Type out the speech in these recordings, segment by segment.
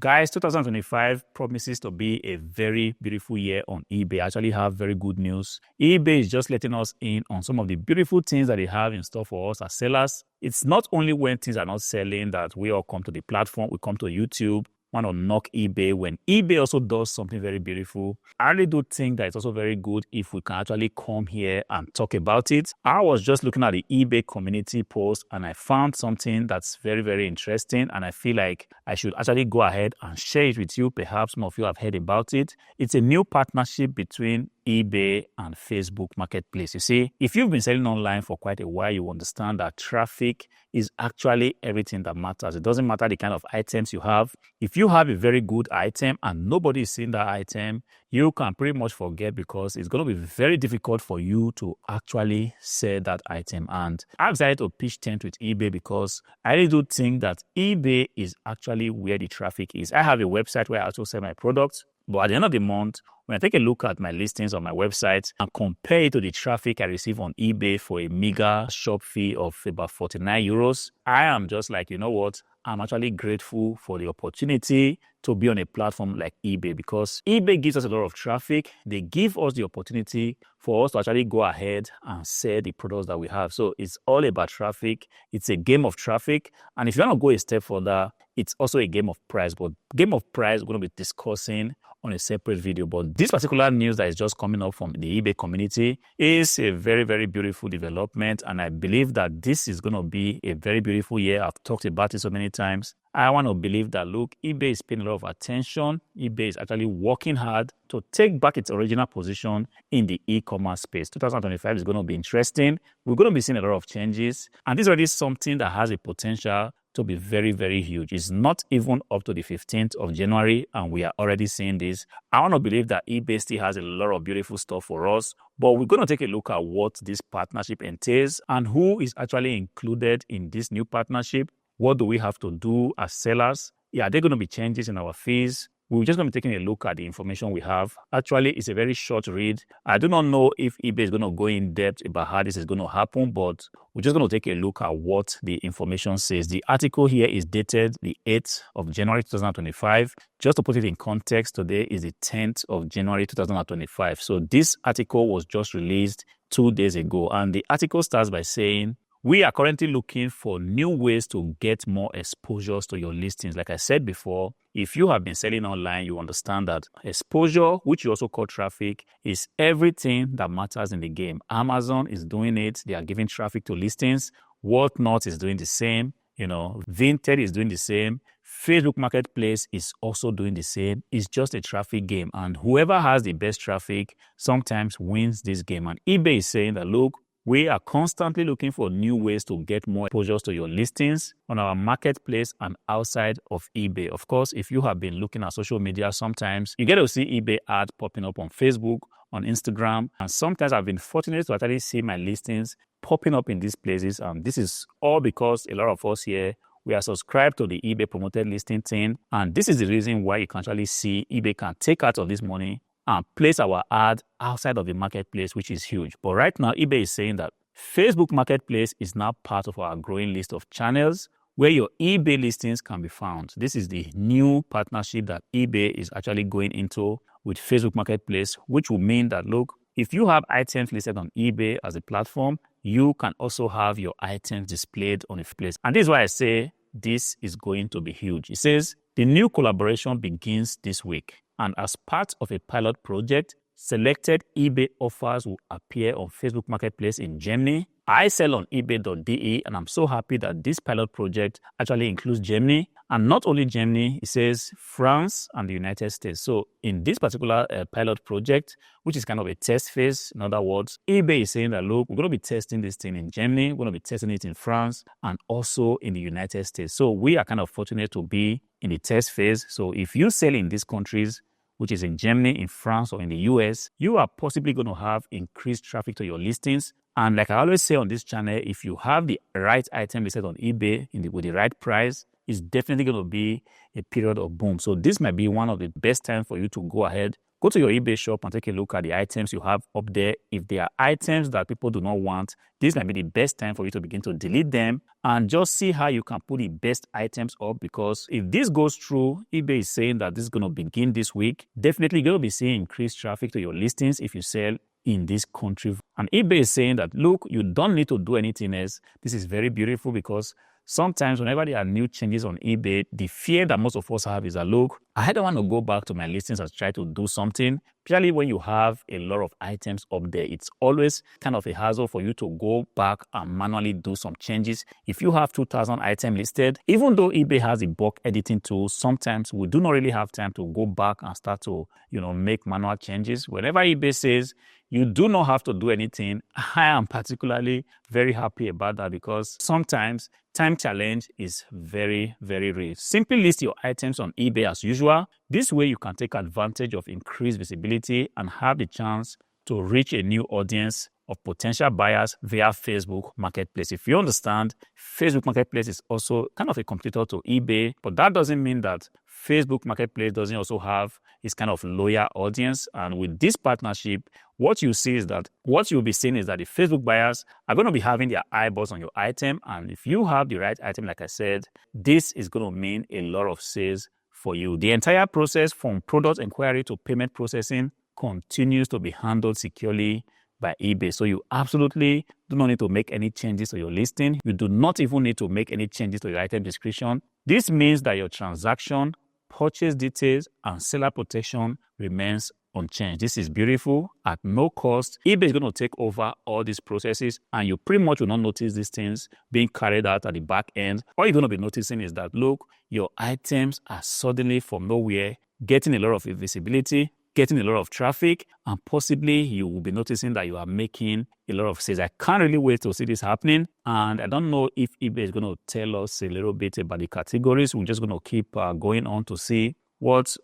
Guys, 2025 promises to be a very beautiful year on eBay. I actually have very good news. eBay is just letting us in on some of the beautiful things that they have in store for us as sellers. It's not only when things are not selling that we all come to the platform, we come to YouTube, want to knock eBay. When eBay also does something very beautiful, I really do think that it's also very good if we can actually come here and talk about it. I was just looking at the eBay community post and I found something that's very, very interesting, and I feel like I should actually go ahead and share it with you. Perhaps some of you have heard about it. It's a new partnership between eBay and Facebook Marketplace. You see, if you've been selling online for quite a while, you understand that traffic is actually everything that matters. It doesn't matter the kind of items you have. If you have a very good item and nobody is seeing that item, you can pretty much forget, because it's going to be very difficult for you to actually sell that item. And I've decided to pitch tent with eBay because I really do think that eBay is actually where the traffic is. I have a website where I also sell my products, but at the end of the month, when I take a look at my listings on my website and compare it to the traffic I receive on eBay for a meager shop fee of about 49 euros, I am just like, you know what? I'm actually grateful for the opportunity to be on a platform like eBay, because eBay gives us a lot of traffic. They give us the opportunity for us to actually go ahead and sell the products that we have. So it's all about traffic. It's a game of traffic. And if you want to go a step further, it's also a game of price. But game of price, we're going to be discussing on a separate video. But this particular news that is just coming up from the eBay community is a very, very beautiful development. And I believe that this is going to be a very beautiful year. I've talked about it so many times. I want to believe that, look, eBay is paying a lot of attention. eBay is actually working hard to take back its original position in the e-commerce space. 2025 is going to be interesting. We're going to be seeing a lot of changes. And this is already something that has a potential to be very, very huge. It's not even up to the 15th of January, and we are already seeing this. I want to believe that eBay still has a lot of beautiful stuff for us, but we're going to take a look at what this partnership entails and who is actually included in this new partnership. What do we have to do as sellers? Are there going to be changes in our fees? We're just going to be taking a look at the information we have. Actually, it's a very short read. I do not know if eBay is going to go in depth about how this is going to happen, but we're just going to take a look at what the information says. The article here is dated the 8th of January 2025. Just to put it in context, today is the 10th of January 2025. So this article was just released 2 days ago. And the article starts by saying, we are currently looking for new ways to get more exposures to your listings. Like I said before, if you have been selling online, you understand that exposure, which you also call traffic, is everything that matters in the game. Amazon is doing it. They are giving traffic to listings. Whatnot is doing the same. Vinted is doing the same. Facebook Marketplace is also doing the same. It's just a traffic game. And whoever has the best traffic sometimes wins this game. And eBay is saying that, look, we are constantly looking for new ways to get more exposures to your listings on our marketplace and outside of eBay. Of course, if you have been looking at social media, sometimes you get to see eBay ads popping up on Facebook, on Instagram, and sometimes I've been fortunate to actually see my listings popping up in these places. And this is all because a lot of us here, we are subscribed to the eBay promoted listing thing. And this is the reason why you can actually see eBay can take out of this money and place our ad outside of the marketplace, which is huge. But right now, eBay is saying that Facebook Marketplace is now part of our growing list of channels where your eBay listings can be found. This is the new partnership that eBay is actually going into with Facebook Marketplace, which will mean that, look, if you have items listed on eBay as a platform, you can also have your items displayed on a place. And this is why I say this is going to be huge. It says the new collaboration begins this week. And as part of a pilot project, selected eBay offers will appear on Facebook Marketplace in Germany. I sell on ebay.de, and I'm so happy that this pilot project actually includes Germany. And not only Germany, it says France and the United States. So in this particular pilot project, which is kind of a test phase, in other words, eBay is saying that, look, we're going to be testing this thing in Germany, we're going to be testing it in France, and also in the United States. So we are kind of fortunate to be in the test phase. So if you sell in these countries, which is in Germany, in France, or in the US, you are possibly going to have increased traffic to your listings. And like I always say on this channel, if you have the right item listed on eBay with the right price, it's definitely going to be a period of boom. So this might be one of the best times for you to go ahead Go to your eBay shop and take a look at the items you have up there. If there are items that people do not want, this might be the best time for you to begin to delete them and just see how you can put the best items up, because if this goes through, eBay is saying that this is going to begin this week. Definitely you're going to be seeing increased traffic to your listings if you sell in this country. And eBay is saying that, look, you don't need to do anything else. This is very beautiful, because sometimes whenever there are new changes on eBay, the fear that most of us have is that, look, I don't want to go back to my listings and try to do something. Especially when you have a lot of items up there, it's always kind of a hassle for you to go back and manually do some changes. If you have 2,000 items listed, even though eBay has a bulk editing tool, sometimes we do not really have time to go back and start to, make manual changes. Whenever eBay says you do not have to do anything, I am particularly very happy about that, because sometimes time challenge is very, very real. Simply list your items on eBay as usual. This way you can take advantage of increased visibility and have the chance to reach a new audience of potential buyers via Facebook Marketplace. If you understand, Facebook Marketplace is also kind of a competitor to eBay, but that doesn't mean that Facebook Marketplace doesn't also have its kind of loyal audience. And with this partnership, what you'll be seeing is that the Facebook buyers are going to be having their eyeballs on your item. And if you have the right item, like I said, this is going to mean a lot of sales for you. The entire process from product inquiry to payment processing continues to be handled securely by eBay. So you absolutely do not need to make any changes to your listing. You do not even need to make any changes to your item description. This means that your transaction, purchase details, and seller protection remains unchanged. This is beautiful. At no cost, eBay is going to take over all these processes, and you pretty much will not notice these things being carried out at the back end. All you're going to be noticing is that, look, your items are suddenly from nowhere getting a lot of visibility, getting a lot of traffic, and possibly you will be noticing that you are making a lot of sales. I can't really wait to see this happening, and I don't know if eBay is going to tell us a little bit about the categories. We're just going to keep going on to see what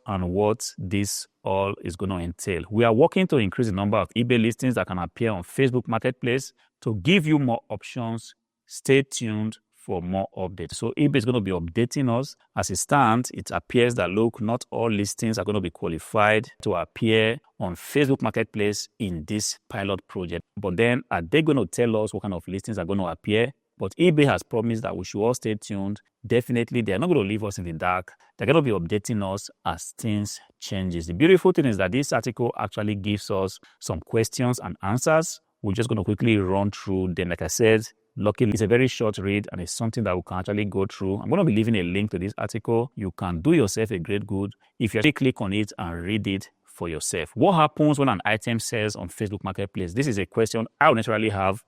this all is going to entail. We are working to increase the number of eBay listings that can appear on Facebook Marketplace to give you more options. Stay tuned for more updates. So eBay is going to be updating us. As it stands, it appears that, look, not all listings are going to be qualified to appear on Facebook Marketplace in this pilot project. But then, are they going to tell us what kind of listings are going to appear? But eBay has promised that we should all stay tuned. Definitely, they're not going to leave us in the dark. They're going to be updating us as things changes. The beautiful thing is that this article actually gives us some questions and answers. We're just going to quickly run through them. Like I said, luckily, it's a very short read and it's something that we can actually go through. I'm going to be leaving a link to this article. You can do yourself a great good if you actually click on it and read it for yourself. What happens when an item sells on Facebook Marketplace? This is a question I would naturally have,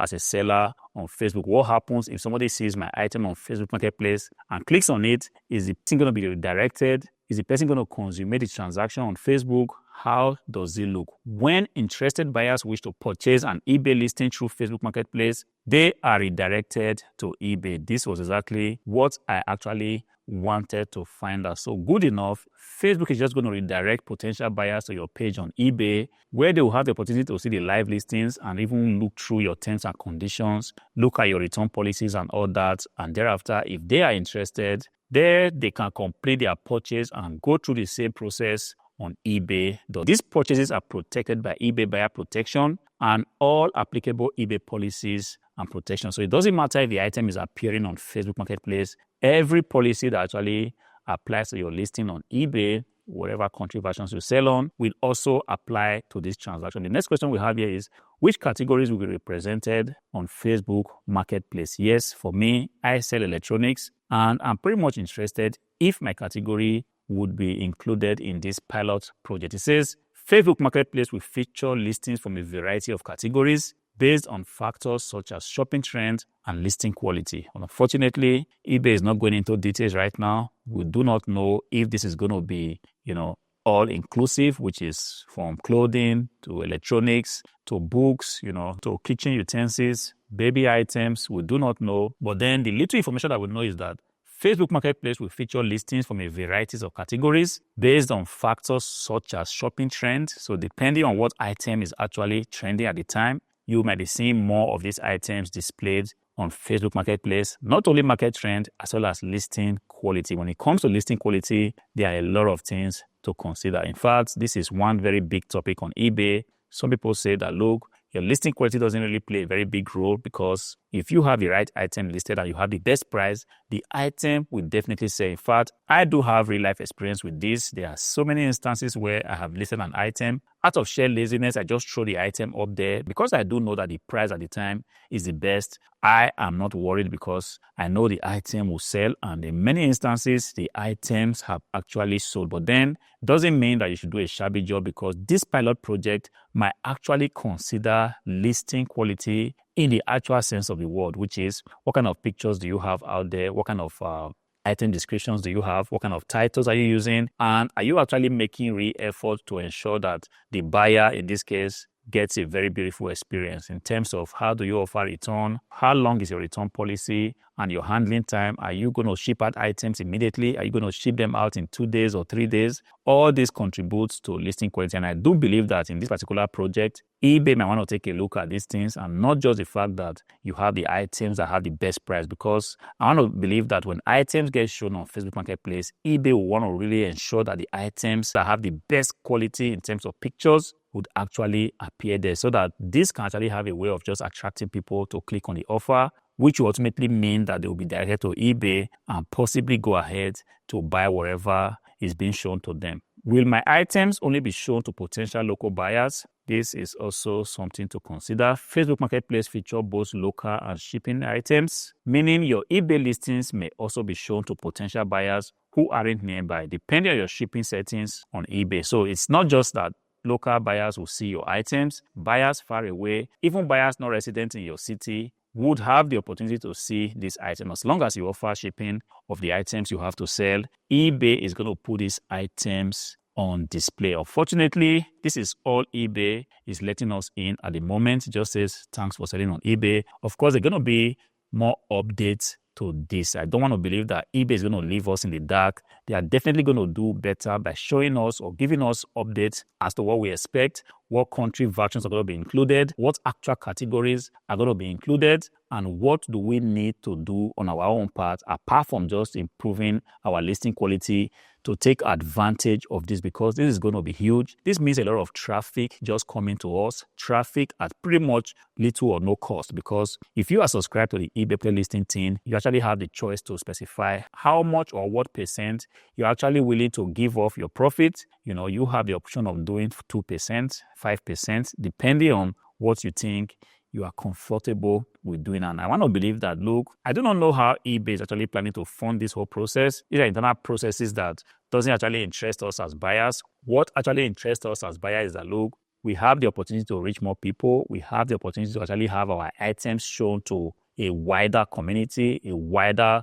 as a seller on Facebook. What happens if somebody sees my item on Facebook Marketplace and clicks on it? Is the person going to be redirected? Is the person going to consummate the transaction on Facebook? How does it look? When interested buyers wish to purchase an eBay listing through Facebook Marketplace, they are redirected to eBay. This was exactly what I actually wanted to find out. So good enough, Facebook is just going to redirect potential buyers to your page on eBay, where they will have the opportunity to see the live listings and even look through your terms and conditions, look at your return policies and all that. And thereafter, if they are interested, there they can complete their purchase and go through the same process on eBay. These purchases are protected by eBay buyer protection and all applicable eBay policies and protection. So it doesn't matter if the item is appearing on Facebook Marketplace. Every policy that actually applies to your listing on eBay, whatever country versions you sell on, will also apply to this transaction. The next question we have here is, which categories will be represented on Facebook Marketplace? Yes, for me, I sell electronics, and I'm pretty much interested if my category would be included in this pilot project. It says, Facebook Marketplace will feature listings from a variety of categories based on factors such as shopping trends and listing quality. Unfortunately, eBay is not going into details right now. We do not know if this is going to be, all inclusive, which is from clothing to electronics to books, to kitchen utensils, baby items. We do not know. But then the little information that we know is that Facebook Marketplace will feature listings from a variety of categories based on factors such as shopping trends. So depending on what item is actually trending at the time, you might be seeing more of these items displayed on Facebook Marketplace. Not only market trend, as well as listing quality. When it comes to listing quality, there are a lot of things to consider. In fact, this is one very big topic on eBay. Some people say that, look, your listing quality doesn't really play a very big role, because if you have the right item listed and you have the best price, the item will definitely sell. In fact, I do have real life experience with this. There are so many instances where I have listed an item. Out of sheer laziness, I just throw the item up there because I do know that the price at the time is the best. I am not worried because I know the item will sell, and in many instances, the items have actually sold. But then, doesn't mean that you should do a shabby job, because this pilot project might actually consider listing quality in the actual sense of the word, which is what kind of pictures do you have out there? What kind of item descriptions do you have? What kind of titles are you using? And are you actually making real effort to ensure that the buyer, in this case, gets a very beautiful experience in terms of how do you offer return, how long is your return policy, and your handling time. Are you going to ship out items immediately? Are you going to ship them out in 2 days or 3 days? All this contributes to listing quality. And I do believe that in this particular project, eBay might want to take a look at these things, and not just the fact that you have the items that have the best price, because I want to believe that when items get shown on Facebook Marketplace, eBay will want to really ensure that the items that have the best quality in terms of pictures would actually appear there, so that this can actually have a way of just attracting people to click on the offer, which will ultimately mean that they will be directed to eBay and possibly go ahead to buy whatever is being shown to them. Will my items only be shown to potential local buyers? This is also something to consider. Facebook Marketplace feature both local and shipping items, meaning your eBay listings may also be shown to potential buyers who aren't nearby, depending on your shipping settings on eBay. So it's not just that local buyers will see your items. Buyers far away, even buyers not resident in your city, would have the opportunity to see this item. As long as you offer shipping of the items you have to sell, eBay is going to put these items on display. Unfortunately, this is all eBay is letting us in at the moment. It just says, thanks for selling on eBay. Of course, there are going to be more updates to this. I don't want to believe that eBay is going to leave us in the dark. They are definitely going to do better by showing us or giving us updates as to what we expect, what country versions are going to be included, what actual categories are going to be included, and what do we need to do on our own part, apart from just improving our listing quality, to take advantage of this, because this is going to be huge. This means a lot of traffic just coming to us, traffic at pretty much little or no cost, because if you are subscribed to the eBay playlisting team, you actually have the choice to specify how much or what percent you're actually willing to give off your profit. You have the option of doing 2%, 5%, depending on what you think you are comfortable with doing. And I want to believe that, look, I do not know how eBay is actually planning to fund this whole process. These are internal processes that doesn't actually interest us as buyers. What actually interests us as buyers is that, look, we have the opportunity to reach more people. We have the opportunity to actually have our items shown to a wider community, a wider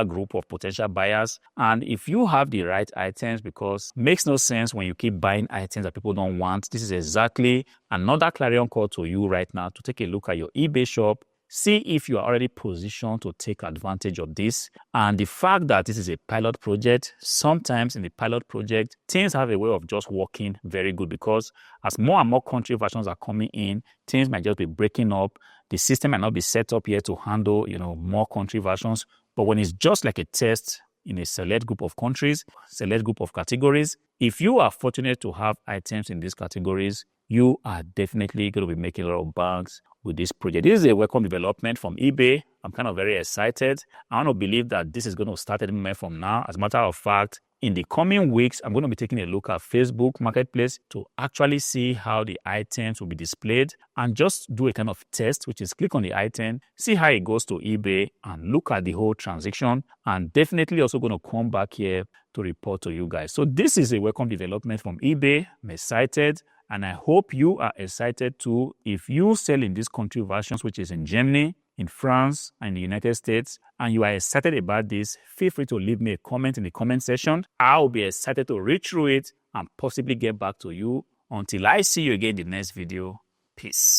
group of potential buyers. And if you have the right items, because it makes no sense when you keep buying items that people don't want. This is exactly another clarion call to you right now to take a look at your eBay shop. See if you are already positioned to take advantage of this. And the fact that this is a pilot project, sometimes in the pilot project, things have a way of just working very good, because as more and more country versions are coming in, things might just be breaking up. The system might not be set up yet to handle, more country versions. But when it's just like a test in a select group of countries, select group of categories, if you are fortunate to have items in these categories, you are definitely going to be making a lot of banks with this project. This is a welcome development from eBay. I'm kind of very excited. I want to believe that this is going to start any moment from now. As a matter of fact, in the coming weeks, I'm going to be taking a look at Facebook Marketplace to actually see how the items will be displayed, and just do a kind of test, which is click on the item, see how it goes to eBay, and look at the whole transaction. And definitely also going to come back here to report to you guys. So this is a welcome development from eBay. I'm excited. And I hope you are excited too. If you sell in these country versions, which is in Germany, in France, and the United States, and you are excited about this, feel free to leave me a comment in the comment section. I'll be excited to read through it and possibly get back to you. Until I see you again in the next video, peace.